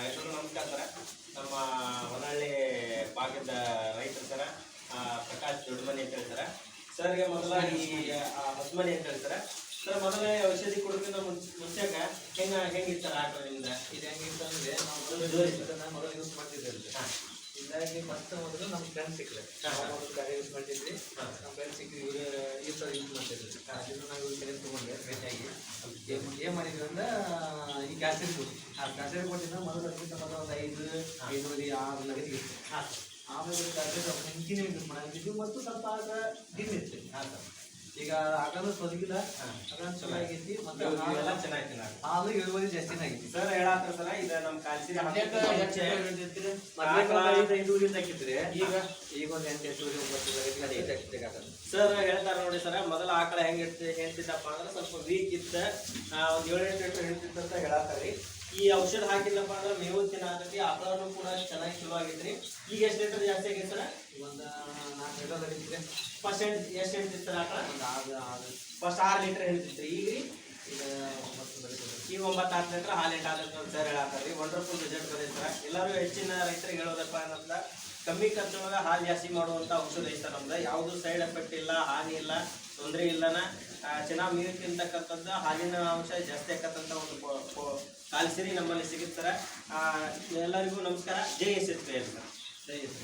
ಎಲ್ಲರೂ ನಮಸ್ಕಾರ ಸರ. ನಮ್ಮ ಹೊನ್ನಳ್ಳಿ ಭಾಗದ ರೈತರು ಸರ, ಪ್ರಕಾಶ್ ದೊಡ್ಡಮನಿ ಅಂತ ಹೇಳ್ತಾರೆ ಸರ್ಗೆ. ಮೊದಲ ಈ ಹಸ್ಮನಿ ಅಂತ ಹೇಳ್ತಾರೆ ಸರ್. ಮೊದಲೇ ಔಷಧಿ ಕೊಡೋದ್ರಿಂದ ಮುಂಚೆಗ ಹೆಂಗಿರ್ತಾರೆ ಆಕಳಿಂದ? ಇದು ಹೆಂಗಿರ್ತಂದ್ರೆ ನಾವು ಮೊದಲು ಯೂಸ್ ಮಾಡ್ತಿದ್ವಿ. ಹೀಗಾಗಿ ಮೊದಲು ನಮ್ಮ ಫ್ರೆಂಡ್ಸ್ ಸಿಕ್ಕರೆ ಮೊದಲು ಗಾಡಿ ಯೂಸ್ ಮಾಡ್ತಿದ್ವಿ. ನಮ್ಮ ಫ್ರೆಂಡ್ಸ್ ಸಿಕ್ಕಿ ಈ ಥರ ಯೂಸ್ ಮಾಡ್ತಿದ್ವಿ. ಅದನ್ನು ನಾವು ಕಡೆ ತೊಗೊಂಡ್ರೆ ಭೇಟಿಯಾಗಿ ಏನು ಮಾಡಿದ್ವಿ ಅಂದ್ರೆ ಈ ಕ್ಯಾಸೆಟ್ ಕೊಟ್ಟು ಕ್ಯಾಸೆಟ್ ಕೊಟ್ಟಿದ್ದ ಮೊದಲು ಅದಕ್ಕಿಂತ ಮೊದಲು ಒಂದು 5-5.5 6 ಲಗತ್ತಿಗೆ ಇತ್ತು. ಆಮೇಲೆ ಕ್ಯಾಸೆಟ್ ಹಿಂದಿನ ಯೂಸ್ ಮಾಡಿದ್ವಿ ಮತ್ತು ಸ್ವಲ್ಪ ಆಗ ದಿನಿತ್ತು. ಈಗ ಆಗಲೂ ತೊಲಗಿಲ್ಲ, ಚಲೋ ಆಗೈತಿ. ಮತ್ತೆ ಚೆನ್ನಾಗಿ ಹಾಲು ಇಳುವರಿ ಜಾಸ್ತಿನೇ ಆಗೈತಿ ಸರ್. ಹೇಳತ್ತಾರ ಸರ, ಇದು ನಮ್ಮ ಕಾಲ್ಸಿರಿ 5 ಹಾಕಿದ್ರೆ ಈಗ ಒಂದು 8-9 ಸರ್ ಹೇಳ್ತಾರ ನೋಡಿ ಸರ. ಮೊದಲ ಆಕಳ ಹೆಂಗಿರ್ತಪ್ಪ ಅಂದ್ರೆ ಸ್ವಲ್ಪ ವೀಕ್ ಇತ್ತ, ಒಂದು 7-8 ಲೀಟರ್ ಹಿಡಿತಿತ್ತು ಅಂತ ಹೇಳತ್ತಾರಿ. ಈ ಔಷಧ ಹಾಕಿಲ್ಲಪ್ಪ ಅಂದ್ರೆ ಮೇವು ತಿನ್ನಾಕತಿ, ಆಕಳನು ಕೂಡ ಚೆನ್ನಾಗಿ ಚಲೋ ಆಗೈತ್ರಿ. ಈಗ ಎಷ್ಟು ಲೀಟರ್ ಜಾಸ್ತಿ ಆಗೈತೆ ಸರ? ಒಂದು 4 ಲೀಟರ್ ಹಿಡಿತಿದ್ರೆ ಫಸ್ಟ್ ಎಷ್ಟು ಹಿಡಿತಿತ್ತು ಸರ್ ಆಕಳ? ಫಸ್ಟ್ 6 ಲೀಟರ್ ಹಿಡಿತಿತ್ರಿ. ಈಗ ರೀ ಈಗ 9-10 ಲೀಟರ್ ಹಾಲು ಹಿಂಡಾಕತ್ತ ಸರ್ ಹೇಳತ್ತಾರ ರೀ. ವಂಡರ್ಫುಲ್ ರಿಸಲ್ಟ್ ಬಂದೈತೆ ಸರ್. ಎಲ್ಲರೂ ಹೆಚ್ಚಿನ ರೈತರಿಗೆ ಹೇಳೋದಪ್ಪ ಏನಂತ, ಕಮ್ಮಿ ಖರ್ಚೊಳಗೆ ಹಾಲು ಜಾಸ್ತಿ ಮಾಡುವಂಥ ಔಷಧ ಐತೆ ನಮ್ದು. ಯಾವುದು ಸೈಡ್ ಎಫೆಕ್ಟ್ ಇಲ್ಲ, ಹಾನಿ ಇಲ್ಲ, ತೊಂದರೆ ಇಲ್ಲನ. ಚೆನ್ನಾಗಿ ನೀರು ತಿಂತಕ್ಕಂಥದ್ದು, ಹಾಲಿನ ಅಂಶ ಜಾಸ್ತಿ ಆಕತ್ತಂಥ ಒಂದು ಕಾಲ್ಸಿರಿ ನಮ್ಮಲ್ಲಿ ಸಿಗುತ್ತೆ ಸರ್. ಎಲ್ಲರಿಗೂ ನಮಸ್ಕಾರ. ಜೈ ಎಸ್ ಎಸ್ ಸರ್. ಜೈ ಎಸ್.